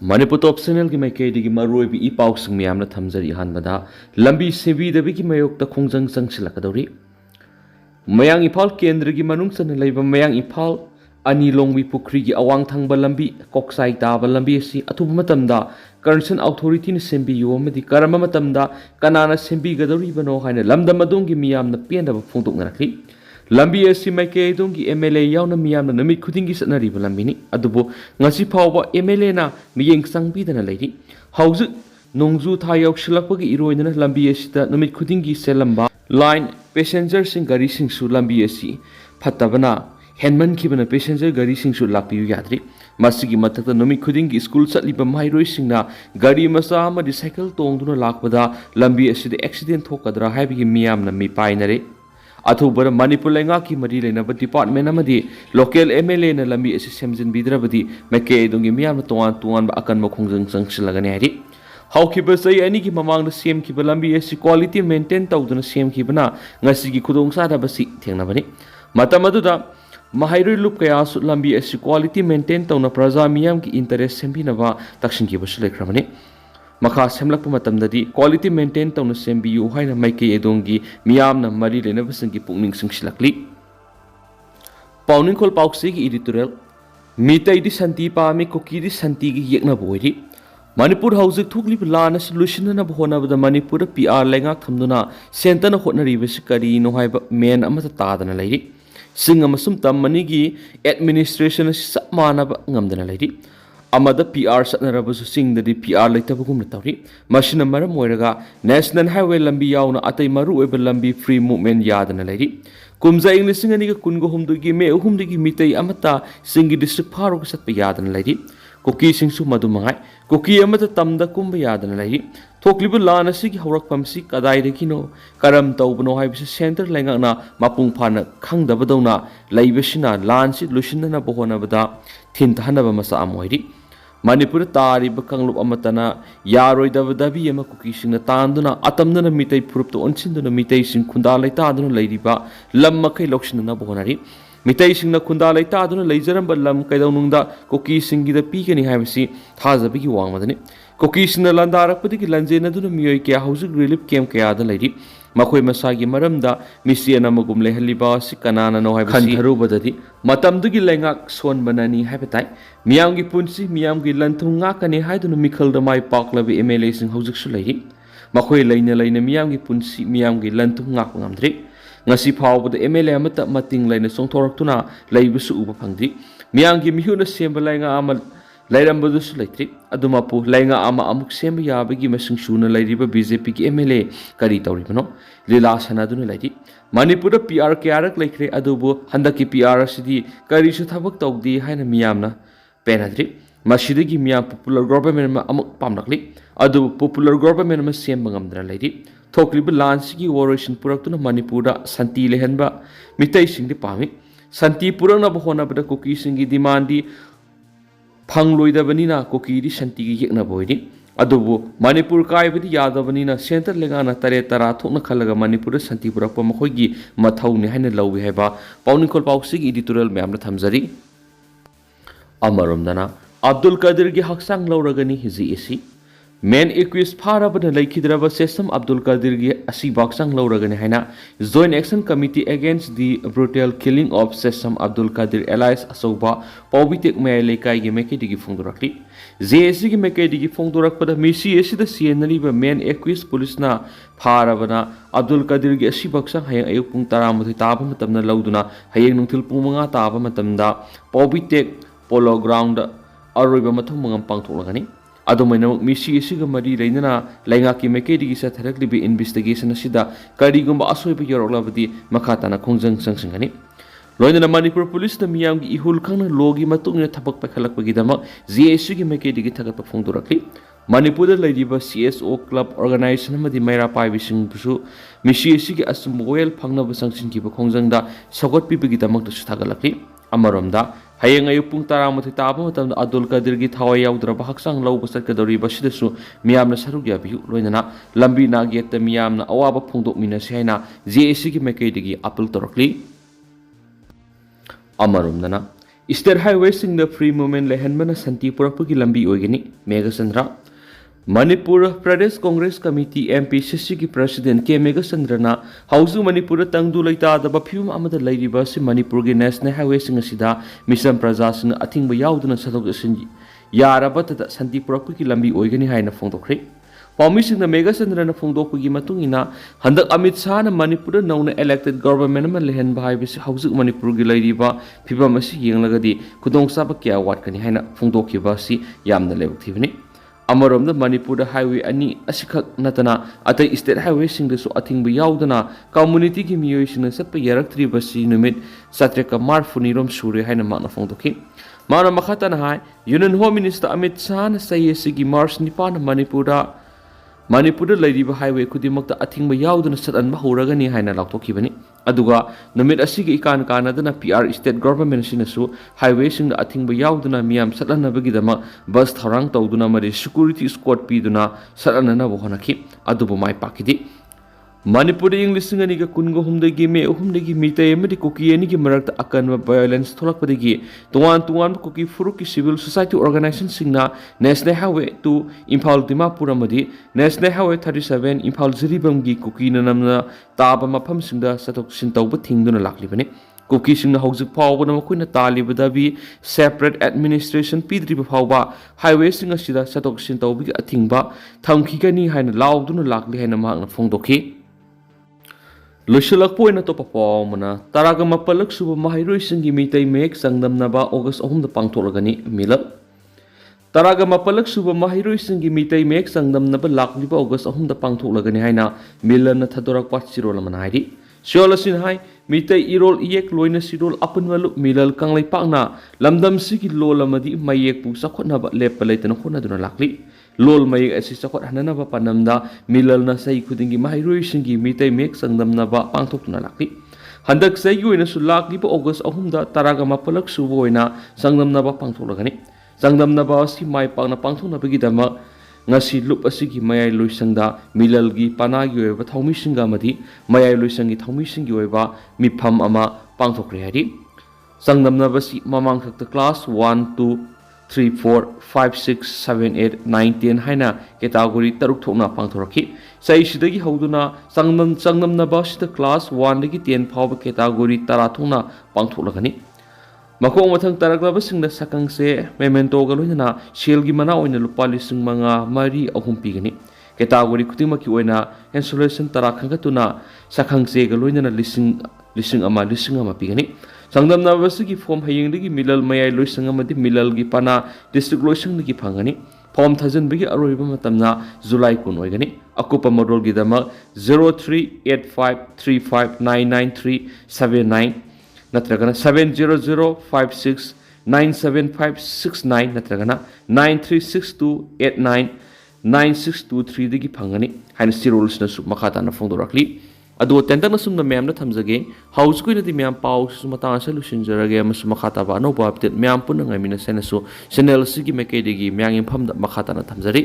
Manipur top channel ki mai kai digi maroi bi I pauk sing miyam na thamjari hanbada lambi sebi dabi ki mayok ta khongjang changsilakadori mayang Imphal kendra gi manung chana leiba mayang Imphal ani longwi pukri gi awang thangba lambi koksai taba lambi asi athuba matamda concern authority ni sembi yo amadi karama matamda kanana sembi gadori bano haina lamdam adong gi miyam na penda ba phongtok narakli lambi asi mai kai dong gi MLA yauna miyam na namit khuding gi satnari ba lambi ni adubo ngasi phawba MLA na miyeng sangbi dana leiri hauju nongju tha yauksilakpa gi iroina lambi asi ta namit khuding gi selamba line passenger sing gari sing su lambi asi phatabana Henman kibana passenger gari sing su lakpiu yadri masigi mathakta namit khuding gi school satliba mairoi singna gari masa amadi cycle tongduna lakpada lambi asi de accident thokadra haibi miyam na mi painare अथुबर Manipur लेंगा की मरी लेना department अमदी local MLA ना लंबी ऐसे सेमजन बिदरबदी मैके दुंगी मियाम तोआन तोआन अकन मखोंजंग संगसलगने हरी how की बसई एनी की ममांग न सेम की लंबी ऐसी क्वालिटी मेंटेन तौदना सेम की बना ngasi की खुदोंग सादाबसी थेंगनाबनी मतम अदुदा महाइरुई लुप कयासु लंबी ऐसी क्वालिटी मेंटेन तौना प्रजा मियाम की इंटरेस्ट सेमबिनबा तक्षिन की बसु लेख्रबनी मखा सेमलकप मतमददी क्वालिटी मेंटेन तौना सेमबियु हाइना माइके एदोंगी मियामना मरी लेनबसंगी पुकनिंग सिंगसिलकली पाउनिंग खोल पाउक्सी की एडिटोरियल मितैदी संति पामी कुकी संति की यeknaba ओइरी मणिपुर हाउजिक थुकलिब लाना सॉल्यूशन होनबद मणिपुर PR लेंगा थमदुना सेंटन होटनरिबस करीनो हाइबा मेन अमता तादना लैरी सिंग अमसुम तमनिगी एडमिनिस्ट्रेशन सब मानब ngamdana Larry amada PR satnarabasu singdadi PR leitabagumna tawri machine maram oiraga national highway lambi yauna atai maru oiba lambi free movement yadana leiri kumza inglising ani ga kungo humdugi me humdugi mitai amata singi district pharuk satpa yadana leiri koki singsu madu mangai koki amata tamda kumba yadana leiri thoklibu lana sigi horak pamsi kadai rekino karam tawbno haibisi center lengana mapung phana khangdabadona leibasina lansi lusinna bohona bada thintanaba masa amoiri Manipur तारिब कंगलुप अमतना यारोइदबदबी अमा कुकीसिंग तांदुना अतमदना मितै फुरुप तो ओनसिंदुना मितै सिंग खुंदा लैतादुना लैरिबा lump मखै लौक्सिनना बोहनारि मितै सिंगना खुंदा लैतादुना लैजरंबा lump कैदौनुंगदा कुकीसिंगिदा पीगनि हाइबसि थाजबगी वांगमदनि कुकीसिंगना लंदारकपदिगी लंजेनदुना मियोय क्या हाउजिक relief camp कयादा लैरि मखोय मसागी मरमदा मिसियन अमगुम लेहलिबा सि कनाना no हाइबसि खंधरुबददि मतमदुगी लेंगाक सोनबनानि हाइबताइ मियामगी पुंसी मियामगी लंथुंगा कने हाइदुना मिखलदा माइ पाकलबि MLA सिंग हाउजिकसु लैरि मखोय लैना लैना मियामगी पुंसी मियामगी लंथुंगा ngamdri ngasi phawbada MLA amata mating laina songthorktuna leibsu uba phangdri miyangi mihuna semba lainga ama lairambadus laitri aduma pu lainga ama amuk semba yabagi masing suna lairiba BJP ki MLA kari tawribano lila sanaduna lairi manipur PR kyarak laikre adubu handaki PR asidi kari su thabak tawdi haina miyamna penadri masidagi miyam popular government ma amuk pamlakli adu popular government ma semba ngamdra lairi थोकलिब लांसी वोरेशन पुरक्तुना Manipur संति लेहनबा मितै सिंगदि पामी संति पुरंगना होनबदा cookie सिंगी डिमांडी फंगलोइदबनिना कुकीदि संति गी yeknaba ओइदि अदुबु मणिपुर काइबदि यादबनिना centre लेगाना तरे तरा थोकना खलगा मणिपुर संति पुरक्पा मखोइगी मथौनि हाइना लौबि हाइबा पाउनिखोल पाउसिगी एडिटोरियल मैमना थमजरी अमरमदना अब्दुल कादिर गी hakchang लौरगनि हिजि एसी मेन इक्विस फारबना लेखिद्रब सिस्टम अब्दुल कादिर गी असि hakchang लौरगनि हाइना joint action committee against the brutal killing of सिस्टम अब्दुल कादिर एलाइस असौबा पौबिटेक मे लेकाई गी मेकेदिगी फोंदोरक्ली जेएसी गी मेकेदिगी फोंदोरकपदा मिसी एसिदा सियनरिबा मेन इक्विस पुलिसना फारबना अब्दुल कादिर गी असि hakchang hayang ayuk pung 13 ताबा मतमना लौदुना hayang nungthil pung 5 ताबा मतमदा पौबिटेक पोलो ग्राउंड अरोइबा मथम मंगम पांगथोलगनि अदुमैना मिसी एसिगा मरी लेना लैंगा की मेकेदिगी सथरकलिबि इन्वेस्टिगेशन असिदा करिगुंबा असोइबा यरौलबदि मखाताना खोंजंग संगसंगनि लोइना मणिपुर पुलिस द मियामगी इहुल खंगना लोगी मतुंगना थबक पखलकपगिदमा जेएससी गी मेकेदिगी थगत फोंदोरकली मणिपुर लैरिबा CSO क्लब ऑर्गेनाइजेशन मदि मैरा पाइबिसिंगबुसु मिसी एसिगी assume oil फंगनब संगसिनगिबा खोंजंगदा सगोटपिबगिदमक्तसु थागलकली अमरोमदा hayang ayuk pung 13 ताबा मतमदा अब्दुल कादिर गी थावा याउद्रबा hakchang लौबा चटकदौरिबा सिदसु मियामना सरुक याबियु लोइना लंबी नागेत मियामना अवाबा फोंदोकमिनसि हाइना JSC गी मेकेदिगी appeal तोरकली अमरोमदना State highways-singda free movement lehenbana Santi purakpagi lambi oigani Meghachandra. Manipur Pradesh Congress Committee MPCC ki President K Meghachandrana hausu Manipur tangdu leitadaba phiyum amada leiriba si Manipur gi national highway sing asida mission prajasina athingba yauduna sadok asin yarabata Santi purakpagi lambi oigani haina phongdokre. Pawmisingna Meghachandrana phongdokpagi matungina handak Amit Shah na Manipur nauna elected government ma lehenba haibisi hausu Manipur gi leiriba phibam asi yenglagadi khudongchaba kya watkani haina phongdokhiba si yamna lebthibani. Amarom Manipur highway ani asikak natana atai state highway singdasu athingba yaudana community ki miyoisina satpa yarakthri basi numit satreka marfunirom sure haina makna phongdokhi mana makhatana hai Union Home Minister Amit Shah na sayesigi March nipan Manipur leiriba highway kudimakta athingba yaudana satanba horagani haina laktokhibani aduga numit asigi ikan kanadana PR state government sinasu highway sing athingba yaudana miyam satanabagidama bus tharang tawduna mari security squad piduna satanana bohanaki adubu mai pakidi Manipur English singaniga kungo humdagi me humdagi mitay amadi Kuki ani gi marakta Akanba violence tholakpadagi tuan Kuki Furuki civil society organization singna National Highway to Imphal Dimapur amadi National Highway 37 Imphal Jiribam gi Kuki na namna taba mafam singda satok sintawba thingduna laklibani Kuki singna haujuk phawbana makoina talibadabi separate administration pidriba phawba highway singa sida satok sintawbi athingba thamkhigani haina lauduna lakli haina mahakna phongdokhi Lushulak po na to papawmana taraga mapalak suba mahiroi singi mitay mek sangdamnaba August 3 da pangtolagani milap taraga mapalak suba mahiroi singi mitay mek sangdamnaba lakliba August 3 da pangtolagani haina milan na thadorak patsiro laman hairi siolasin hai mitay irol iyek loina sirol apunwalu milal kanglay pakna lamdam sigi lolamadi mayek pu sakhotnaba lepalaitana khonaduna lakli lol mayek asi sakhot hananaba panamda milal na sai khudingi mahiroi singi mitay mek sangdamnaba pangthokna lakli handak sai yoina su lakli ba August 3 da taraga mapalak su boina sangdamnaba pangtholagani sangdamnaba si mai pakna pangthoknabagi dama ngasi lup asigi mayai loisangda milalgi panagi oiba thaumisinga madi mayai loisangi thaumisingi oiba mipham ama pangthokre hari sangdamnaba si mamang thakta class 1 2 3 4 5 6 7 8 9 10 haina category taruk thokna pangthoraki sai sidagi hoduna sangnamnaba sida class 1 dagi 10 phawba category tara thokna pangtholagani Makong mathang taraklaba singda sakangse memento galoina shelgi mana oina lupa lising manga mari ahum pigani category kutingmaki oina installation tara khangatuna sakangse galoina lising ama pigani sangdamna basigi form hayingdagi milal mayai loisang amadi milalgi pana district loisangdagi phangani form thajan bigi aroiba matamna July kun oigani akupa model gi dama 0385359939 natragana 700569759 natragana 9362899623 digi phangani haina sirolus na su makhata na phongdorakli adu tentang na sumna mem na thamjage house ko nadi mem pau su mata solution jarage mas makhata ba no ba update mem pun ngai mina sena su channel sigi meke digi myang infam da makhata na thamjari